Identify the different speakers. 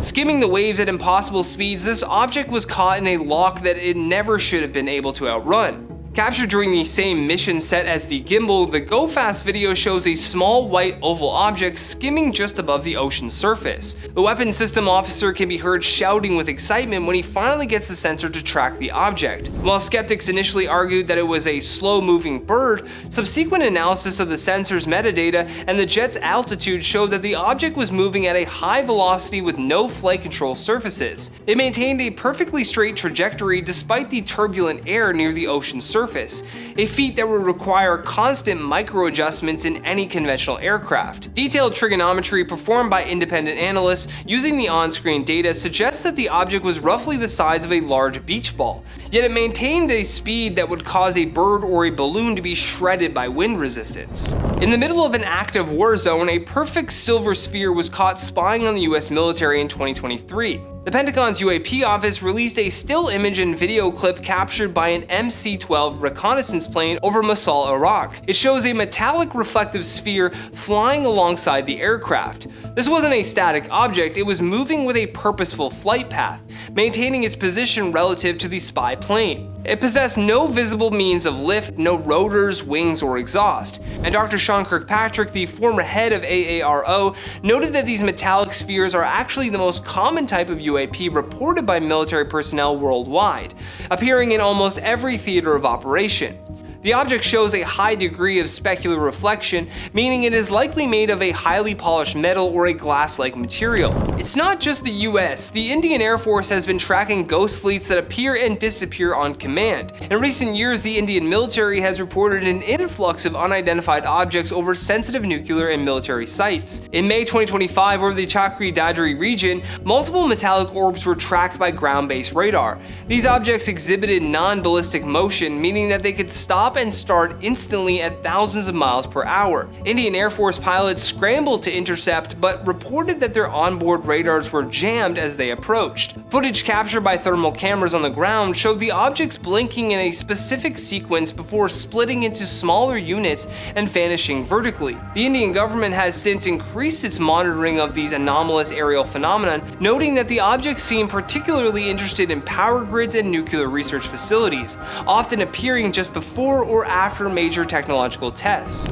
Speaker 1: Skimming the waves at impossible speeds, this object was caught in a lock that it never should have been able to outrun. Captured during the same mission set as the gimbal, the Go Fast video shows a small white oval object skimming just above the ocean's surface. The weapons system officer can be heard shouting with excitement when he finally gets the sensor to track the object. While skeptics initially argued that it was a slow-moving bird, subsequent analysis of the sensor's metadata and the jet's altitude showed that the object was moving at a high velocity with no flight control surfaces. It maintained a perfectly straight trajectory despite the turbulent air near the ocean's surface, a feat that would require constant micro-adjustments in any conventional aircraft. Detailed trigonometry performed by independent analysts using the on-screen data suggests that the object was roughly the size of a large beach ball, yet it maintained a speed that would cause a bird or a balloon to be shredded by wind resistance. In the middle of an active war zone, a perfect silver sphere was caught spying on the US military in 2023. The Pentagon's UAP office released a still image and video clip captured by an MC-12 reconnaissance plane over Mosul, Iraq. It shows a metallic reflective sphere flying alongside the aircraft. This wasn't a static object, it was moving with a purposeful flight path, maintaining its position relative to the spy plane. It possessed no visible means of lift, no rotors, wings, or exhaust. And Dr. Sean Kirkpatrick, the former head of AARO, noted that these metallic spheres are actually the most common type of UAP reported by military personnel worldwide, appearing in almost every theater of operation. The object shows a high degree of specular reflection, meaning it is likely made of a highly polished metal or a glass-like material. It's not just the US. The Indian Air Force has been tracking ghost fleets that appear and disappear on command. In recent years, the Indian military has reported an influx of unidentified objects over sensitive nuclear and military sites. In May 2025, over the Chakri Dadri region, multiple metallic orbs were tracked by ground-based radar. These objects exhibited non-ballistic motion, meaning that they could stop and start instantly at thousands of miles per hour. Indian Air Force pilots scrambled to intercept, but reported that their onboard radars were jammed as they approached. Footage captured by thermal cameras on the ground showed the objects blinking in a specific sequence before splitting into smaller units and vanishing vertically. The Indian government has since increased its monitoring of these anomalous aerial phenomena, noting that the objects seem particularly interested in power grids and nuclear research facilities, often appearing just before or after major technological tests.